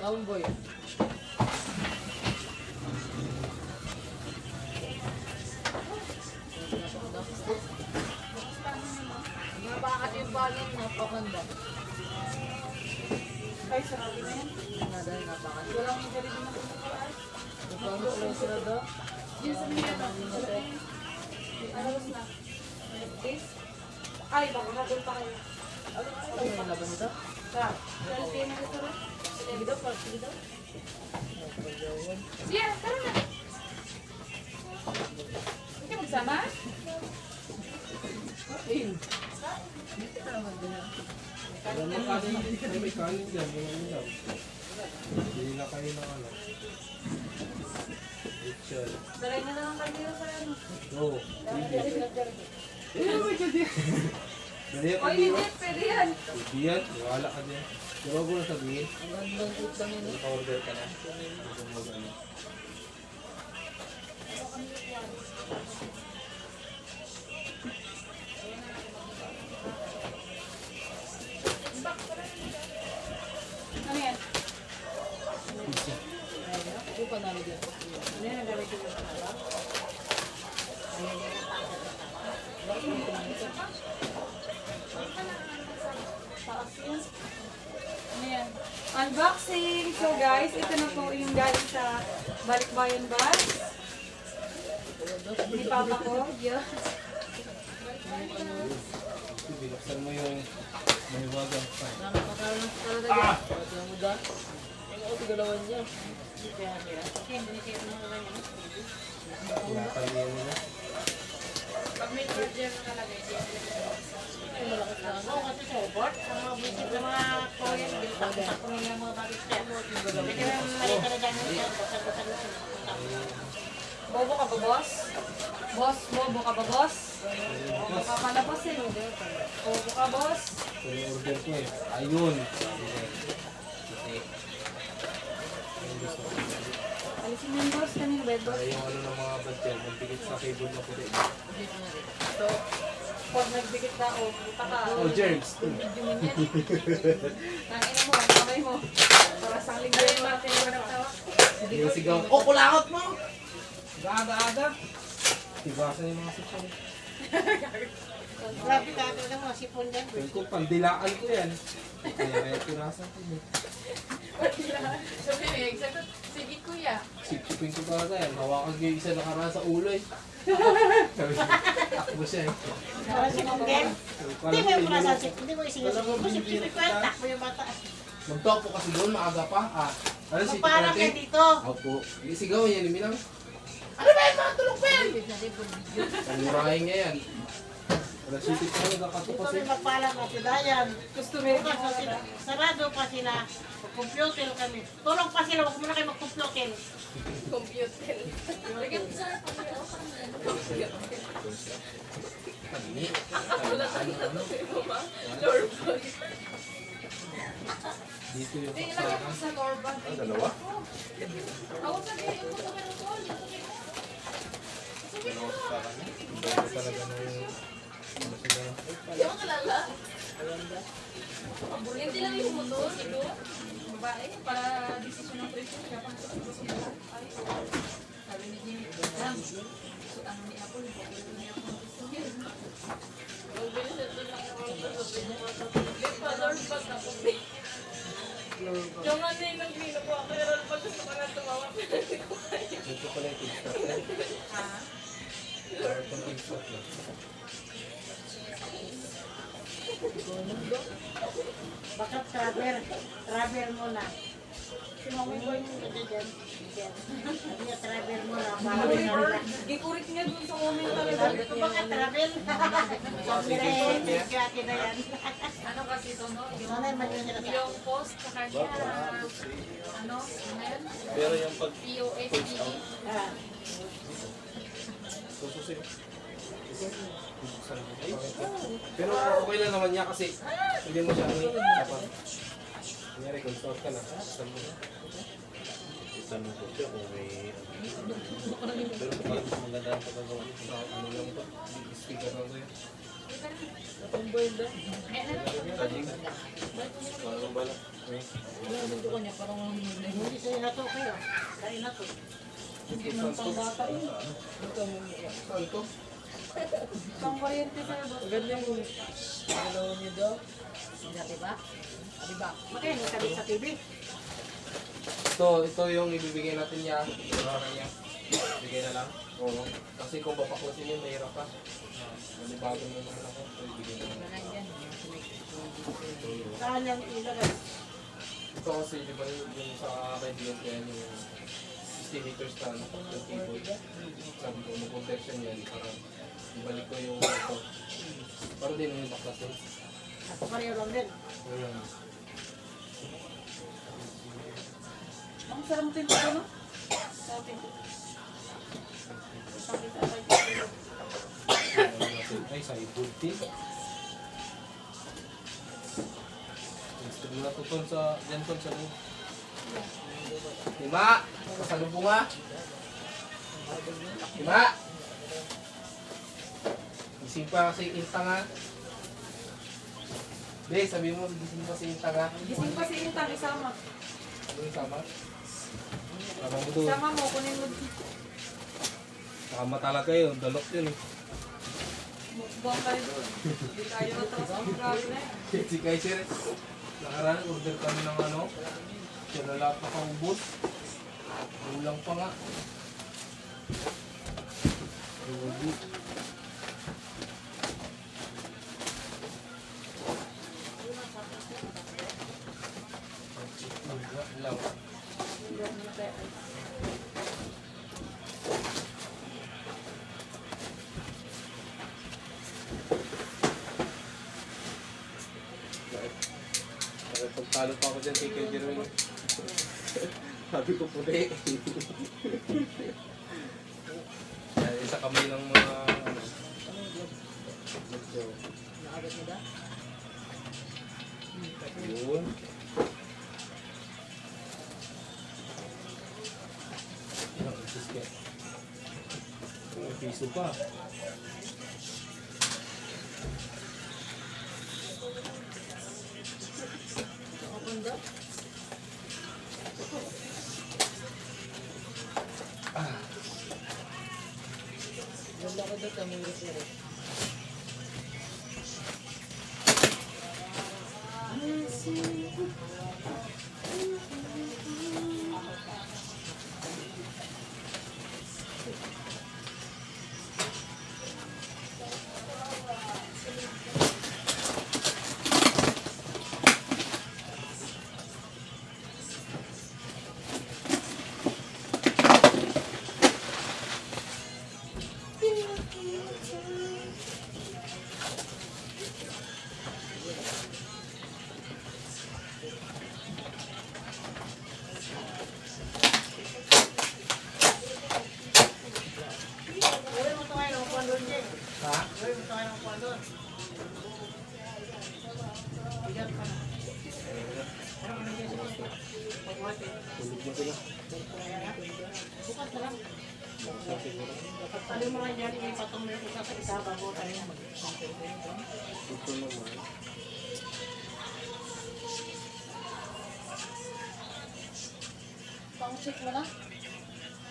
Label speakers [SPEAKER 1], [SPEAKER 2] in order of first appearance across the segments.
[SPEAKER 1] Tomboy. Napakat yung balon, napakanda.
[SPEAKER 2] Ay, sarap na yan.
[SPEAKER 1] Dahil napakat.
[SPEAKER 2] Walang injury din ako sa paraan.
[SPEAKER 1] Napakot ko lang sila daw.
[SPEAKER 2] Yes, ano yan? Ano na? This? Ay, baka nabul pa kayo.
[SPEAKER 1] Ano yung laban nito?
[SPEAKER 2] Sa? Selfie na ito rin.
[SPEAKER 1] Sige daw, sige daw.
[SPEAKER 2] Siya, tara na. Hindi ka magsama?
[SPEAKER 1] Ayun. Dito ka naman din.
[SPEAKER 3] Alam mo, may kanin dyan, yung ano daw. Hindi na kayo ng ano. Ritual.
[SPEAKER 2] Daray na lang kayo sa ano.
[SPEAKER 3] Oo. Hindi.
[SPEAKER 2] Oy, hindi, pwede yan.
[SPEAKER 3] Hindi yan, wala ka dyan. Diba ko na sabihin?
[SPEAKER 1] Ang gandang utang yun.
[SPEAKER 3] Naka-order ka na. Kung mag-ano.
[SPEAKER 2] Ano yan?
[SPEAKER 1] Hindi pa namin dito.
[SPEAKER 2] Ano yan, nagawin ko yung sarap? Taas yan. Ano yan? Unboxing! So guys, ito na po yung galing sa Balikbayan Bus. Ni Papa ko. Yeah.
[SPEAKER 3] Binuksan mo yung mahiwagang pa.
[SPEAKER 1] Nakakakaroon talaga dyan. Ito mo dyan. Ay, ako tigalawan niya.
[SPEAKER 3] Pinapaliyan nila.
[SPEAKER 2] Pag may charger na kalagay,
[SPEAKER 1] Ay, malakas na ano.
[SPEAKER 2] kasi sa airport, ang mga busit ng mga Korean, biltak-biltak ko nila mga bagay sa airport. Hindi ka naman malita na dyan yung basag-basag na sila. Bobo ka ba, boss? Boss, bobo ka ba, boss? Bobo ka pala, boss eh. Bobo ka, boss?
[SPEAKER 3] Ito yung order ko eh. Ayun. Kasi, ayun gusto ko.
[SPEAKER 2] Alisin mo yung boss, kanina ba yung boss?
[SPEAKER 3] Para yung ano ng mga badyan, magpikit sa cable na puti.
[SPEAKER 1] Dito na rin.
[SPEAKER 2] So, pag nagdikit na ako, puta ka.
[SPEAKER 3] Oh, germs.
[SPEAKER 2] Video mo yan. Tangina mo, ang kamay mo. Para sa linggo yung mga tinawag.
[SPEAKER 3] Yung sigaw, oh, kulangot mo! Aga-aga. Tibasan yung mga sipon.
[SPEAKER 2] Grabe ka, ito na mga sipon dyan.
[SPEAKER 3] Yung ko, pandilaan ko yan. Kaya tirasan ko yun.
[SPEAKER 2] Sabi niya, exacto, sige kuya.
[SPEAKER 3] Sipsipin ko talaga yan. Hawakan ko yung isa nakaraan sa ulo eh. Sabi niya, takbo siya eh.
[SPEAKER 4] Para si Munggen. Hindi mo yung pinasansip. Hindi mo isingasip.
[SPEAKER 3] Alam mo,
[SPEAKER 4] Sip-sip ko yan. Takbo yung bata.
[SPEAKER 3] Magtalk po kasi doon, maaga pa. Ano si
[SPEAKER 4] Magparang
[SPEAKER 3] Ate?
[SPEAKER 4] yan dito.
[SPEAKER 3] Opo. Sigaw niya, Minang. Ano ba yan? Mga tulog pa yan! Pangurahin niya yan. Wala sipit ko nagkakato
[SPEAKER 4] Dito
[SPEAKER 3] kasi.
[SPEAKER 4] may magpalang na sila yan.
[SPEAKER 2] Customer
[SPEAKER 4] Bukas na sila. Sarado pa sila. Mag-computer kami. Tulong pa sila. Huwag muna kayo mag-computer.
[SPEAKER 2] computer. Lagyan mo sa
[SPEAKER 3] Pagni.
[SPEAKER 2] Lord bag.
[SPEAKER 3] Dito yung
[SPEAKER 2] Ilagay
[SPEAKER 3] paksakan.
[SPEAKER 2] mo sa Lord bag.
[SPEAKER 3] Dalawa?
[SPEAKER 2] Ako sabihin mo sa meron ko.
[SPEAKER 3] Dalawa paksakan niya. Iba talaga na yung... Ano sila?
[SPEAKER 2] Hindi mo kalala. Hindi lang yung motor. Ito. Babae. Para desisyon ng presyo. Kaya pang ay, sabi ni Jimmy. Ma'am, so ano ni Apple? Ito ni Apple. Gusto niya. Lord bag ako. Yung ano yung nag-green ako. Ako yung Lord bag. Gusto ko na tumawa.
[SPEAKER 3] Ito pala yung kickstart na.
[SPEAKER 2] Ha?
[SPEAKER 3] Para itong kickstart na.
[SPEAKER 4] Baka travel. Travel muna. Si Mami Boy mo dito dyan. Sabi niya travel muna. Para may nalala.
[SPEAKER 2] Gikurit niya dun sa comment talaga.
[SPEAKER 4] Sabi ko baka travel. Sige na yan.
[SPEAKER 2] Ano kasi ito, no?
[SPEAKER 4] Sanay man yun sila sa
[SPEAKER 2] Yung post sa kanya, ano yun?
[SPEAKER 3] Pero yung pag...
[SPEAKER 2] POSD.
[SPEAKER 4] Ah.
[SPEAKER 3] Sususin. Pero okay lang naman niya kasi hindi mo siya dapat. Kunyari, consult ka na. Saan mo na? Itanong ko siya kung may... Pero parang maganda ang pagkagawa niya. Ano lang ba? Speaker lang ko yun.
[SPEAKER 1] Tomboy daw.
[SPEAKER 3] Charging. Parang bala.
[SPEAKER 1] mundo ko niya, parang
[SPEAKER 4] Hindi sa'yo na to kayo. Kain na to.
[SPEAKER 1] hindi man pang bata yun. Ito mo mukha.
[SPEAKER 3] Saan to?
[SPEAKER 2] Pang kuryente sa'yo, boss.
[SPEAKER 1] Maganda yung dalawa niyo daw.
[SPEAKER 2] Dati ba?
[SPEAKER 1] Diba?
[SPEAKER 4] Makain, kabit sa TV.
[SPEAKER 3] Ito yung ibibigay natin niya. Para niya. Bigay na lang. Oo. Kasi kung papakusin yun, mahirap pa. Manibago mo naman ako. So, ibigay na lang.
[SPEAKER 4] Saan yung ilagay?
[SPEAKER 3] Ito kasi, di ba yung sa kaibigan ko yan, yung 60 meters na ano, yung cable. Sabi ko, mag-protection yan para ibalik ko yung ito. Para din yung baklasin.
[SPEAKER 4] At pareho lang din.
[SPEAKER 2] Ang sarap din ito, no? Sabi ko. Sakit ako ito.
[SPEAKER 3] Ay, sa ibod din. Gusto mo na ito ton sa, dyan ton sa loob. Lima! Pasalubong nga! Lima! Gising pa kasi Inta nga. Be, sabi mo, gising pa si Inta nga.
[SPEAKER 2] Gising pa si Intang, isama.
[SPEAKER 3] Ano yung sama? Sama mo doon.
[SPEAKER 2] Isama mo, kunin mo.
[SPEAKER 3] Nakama talaga yun, dalok yun eh.
[SPEAKER 2] Mukbang kayo doon. Hindi tayo natapos ang grabe na yan.
[SPEAKER 3] Si Kaiser, nakaraan, order kami ng ano, siya na lahat nakaubos. Ulang pa nga. Ubus. Lang. Pagtalo pa ako dyan kay Kuya Jerwin. Sabi ko puti. Isa kamay ng mga medyo
[SPEAKER 1] Naagat mo da?
[SPEAKER 3] yun. Ilang isis ka? May piso pa.
[SPEAKER 1] Kapanda? Wala ka daw kami rin.
[SPEAKER 4] Gawin mo ito ngayon ng kuwan doon, Jay.
[SPEAKER 3] Ha?
[SPEAKER 4] Gawin mo ito ngayon ng kuwan doon. Bigat pa na. Ano mo nandiyan sa gusto? Pagwati.
[SPEAKER 3] Tulog na sila.
[SPEAKER 4] Bukas na lang. Pagtali mo lang dyan, yung patong na isa sa isa bago tayo mag
[SPEAKER 3] Ito naman.
[SPEAKER 2] Pang-check mo na.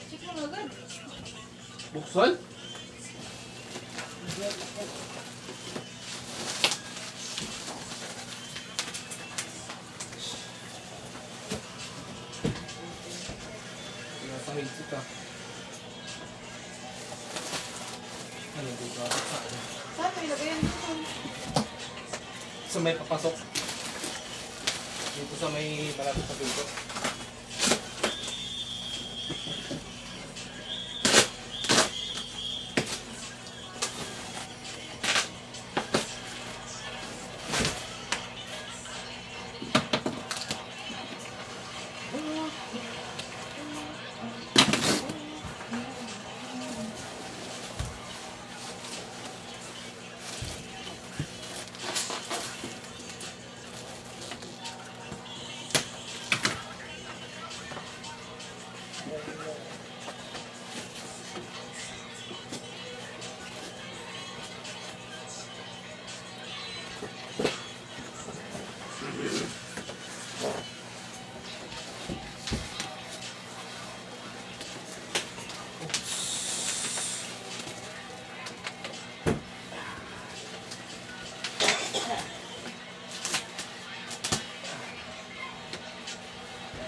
[SPEAKER 2] Check mo na agad.
[SPEAKER 3] Buksan? Nasa headset ka. Ano dito?
[SPEAKER 2] Saan mo ilagay yan?
[SPEAKER 3] Sa may papasok. Dito sa may malapit sa pinto.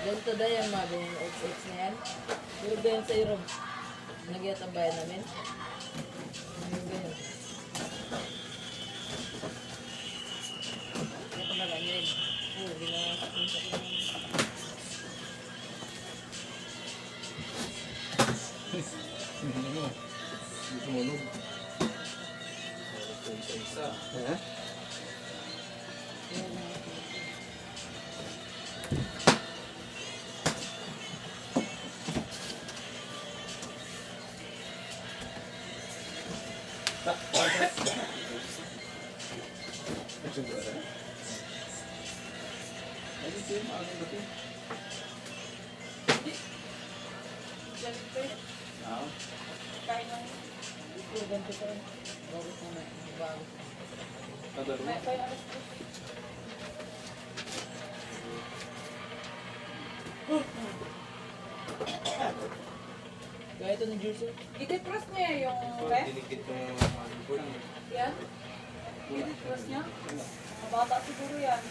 [SPEAKER 1] Ganito na yan, mabi yung XX na yan. Pero ba yan sa Europe? Nagyat ang bayan namin? Yung ganyan. Ito na lang yun. Oo, ginawa ko naman.
[SPEAKER 3] Hindi mo. Hindi tumunog. Isa-isa. Ha?
[SPEAKER 2] Kain ng
[SPEAKER 1] Ito, ganito pa rin. Bago ko na. Bago.
[SPEAKER 2] may alas po.
[SPEAKER 1] Gaya ito ng juicer.
[SPEAKER 2] I-defrost niya yung ref.
[SPEAKER 3] Dinikit yung mga ko lang.
[SPEAKER 2] Yan. I-defrost niya. Mababa siguro yan.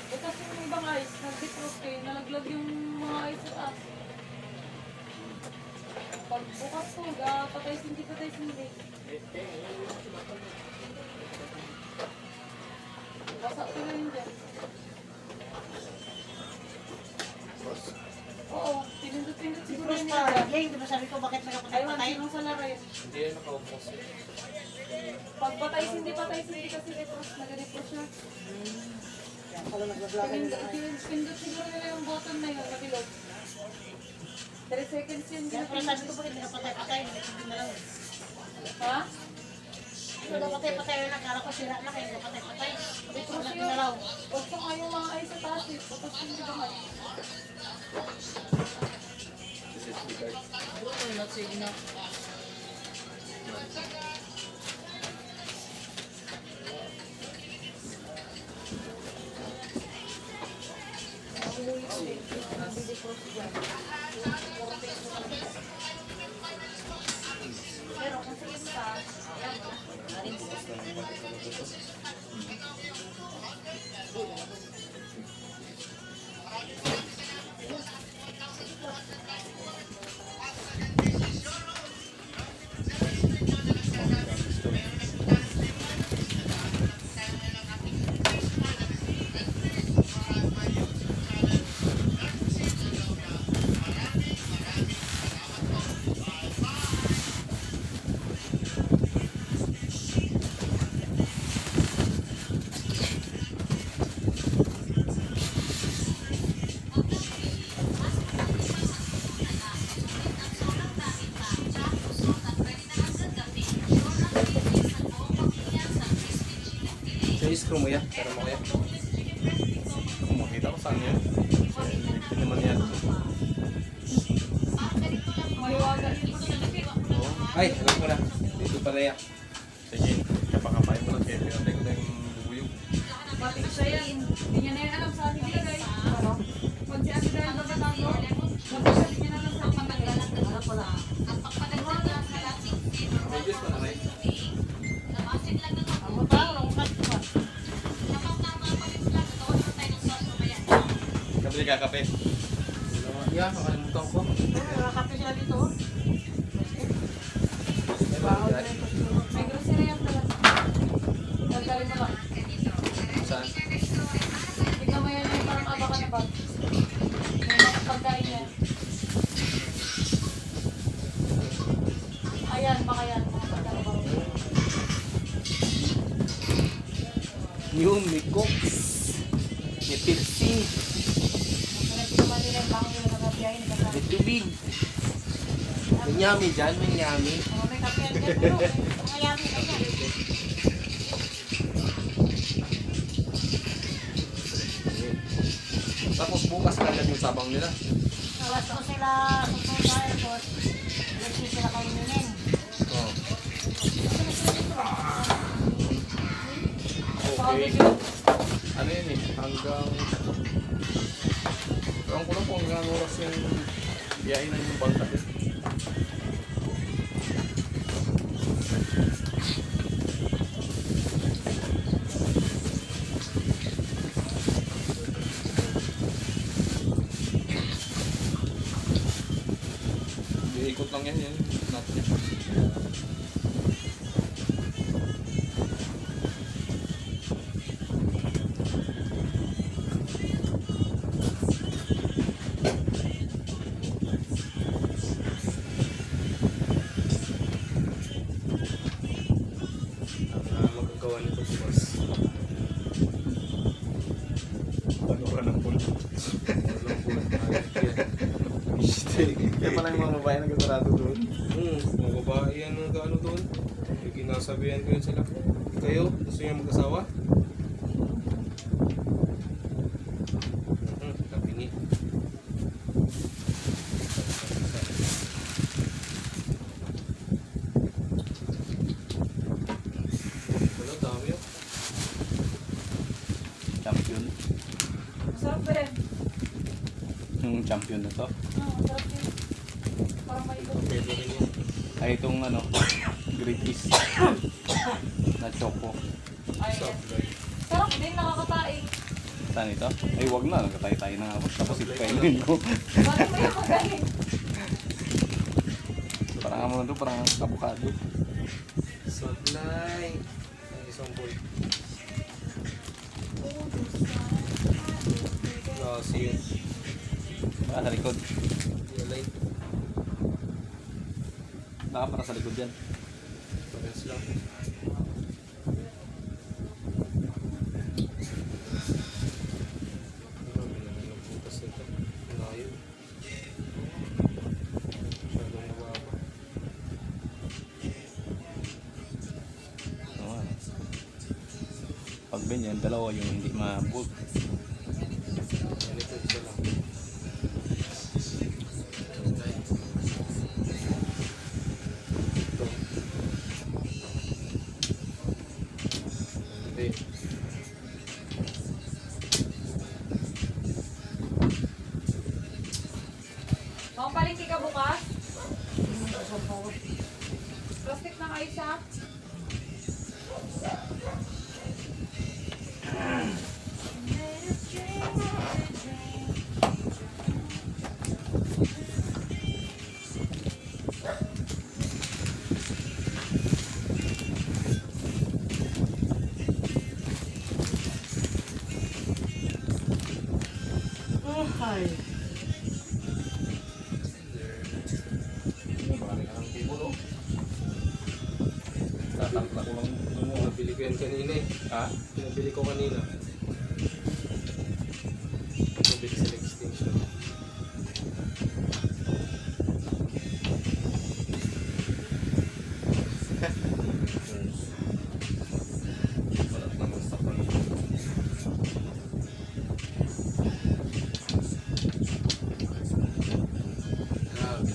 [SPEAKER 2] Bukas yung ibang ice, nag-defrost kayo, nalaglag yung mga ice sa taas. Pag bukas po, patay-sindi. Basa ko na yun dyan. Oo, pinindot-pindot siguro
[SPEAKER 4] Defrost
[SPEAKER 2] yun
[SPEAKER 4] pa.
[SPEAKER 2] yan.
[SPEAKER 4] Yan, di ba sabi ko bakit
[SPEAKER 2] Aywan,
[SPEAKER 4] nakapatay-patay?
[SPEAKER 2] sinong sa laro yun.
[SPEAKER 3] Hindi yan nakaupos.
[SPEAKER 2] Pag patay-sindi kasi defrost, nag-defrost siya.
[SPEAKER 4] Yan pala naglaglagan nila.
[SPEAKER 2] Pindot siguro nila yung button na yun, nabilog. 3 seconds yun.
[SPEAKER 4] Kaya pala sabi ko bakit nakapatay-patay? Hindi na lang.
[SPEAKER 2] Ha?
[SPEAKER 4] Hindi nakapatay-patay yun. Akala ko sira na kayo nakapatay-patay.
[SPEAKER 2] Defrost
[SPEAKER 4] Wala
[SPEAKER 2] yun.
[SPEAKER 4] ginalaw.
[SPEAKER 2] Basta nga yung mga ice sa taas eh. Batas hindi ba nga.
[SPEAKER 1] Oh, not safe na.
[SPEAKER 2] Mahuli ko eh. Nag-defrost dyan. Pero kung sa isa, ayan.
[SPEAKER 3] Sa screw mo yan. Para mo kaya. Kung makita ko saan yan. Hindi naman yan.
[SPEAKER 2] Maliwagan.
[SPEAKER 3] Ay, alam ko na. Dito pala yan.
[SPEAKER 5] Sige, kapakapain mo lang siya. Pinatay ko na yung bubuyog.
[SPEAKER 2] Pati ko siya yan. Hindi niya na yan alam sa akin nila guys. Ano? Pag si Ate Dahil magkatago, magkakalit niya na lang sa akin nila. Ano pala?
[SPEAKER 3] May Diyos pa na rin.
[SPEAKER 4] Ang mata, ang kat ko.
[SPEAKER 5] Kabili ka kape.
[SPEAKER 3] Yan, makalimutan ko.
[SPEAKER 4] Nakakape sila dito.
[SPEAKER 2] May grocery yan talaga. Tanggalin mo lang.
[SPEAKER 3] Saan?
[SPEAKER 2] Tignan mo yan yung parang abakan na bag. May mga pagkain yan. Ayan, baka yan. Mga pagkain bag.
[SPEAKER 3] New Mikox. May Pepsi.
[SPEAKER 2] Hanapin naman nila yung baka nila nagabiyahin.
[SPEAKER 3] May tubig. May nyami dyan. May nyami.
[SPEAKER 4] May kape yan dyan. Pero mga yami ka yan.
[SPEAKER 3] Tapos bukas kagad yung sabang nila.
[SPEAKER 4] Alas ko sila susunod sa airport. Lagi sila kainin.
[SPEAKER 3] Oh.
[SPEAKER 5] Okay. Ano yun eh? Hanggang... Ewan ko lang kung hanggang oras yung biyahe na yung bangka din. Kartong yan, yan. Not niya.
[SPEAKER 3] Ang magagawa nito bukas.
[SPEAKER 5] Ano ka ng pulo?
[SPEAKER 3] Walang buwan.
[SPEAKER 5] Kaya pala yung mga babae nagkasarado doon.
[SPEAKER 3] Mga babae yan ang gaano doon. Yung ginasabihan ko yun sila. Kayo, gusto niyo mag-asawa? Kapingi. Wala, dami yun.
[SPEAKER 5] Champion.
[SPEAKER 2] Masarap ba yan?
[SPEAKER 5] Yung champion na to.
[SPEAKER 2] Masarap yun. Parang may iba.
[SPEAKER 3] Pwede rin yun.
[SPEAKER 5] Ay, itong ano, Great East na choco.
[SPEAKER 2] Ay,
[SPEAKER 3] Supply.
[SPEAKER 2] sarap din, nakakataing.
[SPEAKER 5] Saan ito? Ay, wag na. Nagkatay-tay na ako. Tapos ipakainin ko.
[SPEAKER 2] Bakit may ako galing?
[SPEAKER 5] Parang ano to, parang avocado.
[SPEAKER 3] Supply. Ang isang boy. Klase yun.
[SPEAKER 5] Ah, sa likod.
[SPEAKER 3] Yalay.
[SPEAKER 5] Baka para sa likod yan.
[SPEAKER 3] Parehas lang. Grabe naman yung butas nito. Layo. Masyadong mababa.
[SPEAKER 5] Oo nga. Pag ganyan, dalawa yung hindi ma-bolt.
[SPEAKER 3] Ganito isa lang. Ito. Hindi.
[SPEAKER 2] Makapalingki ka bukas? Plastic na kayo siya?
[SPEAKER 3] Parang ang tibulo.
[SPEAKER 5] Tatakla ko lang mo.
[SPEAKER 3] Nabili ko yan kanina eh.
[SPEAKER 5] Ha?
[SPEAKER 3] Pinabili ko kanina. Nabili sa extension.
[SPEAKER 5] Balat naman sa pan.
[SPEAKER 3] Grabe.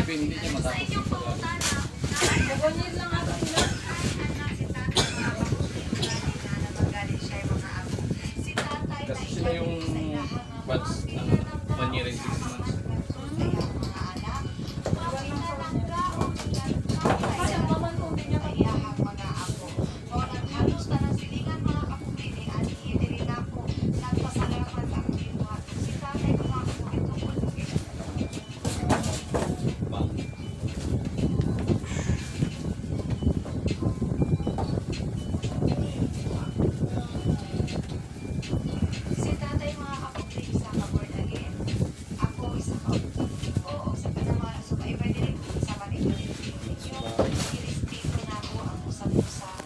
[SPEAKER 5] Isipin, hindi niya matapos yung pag-aaral.
[SPEAKER 2] Ganyan lang ako sila.
[SPEAKER 5] Kasi sila yung batch ng 1 year and 6 months.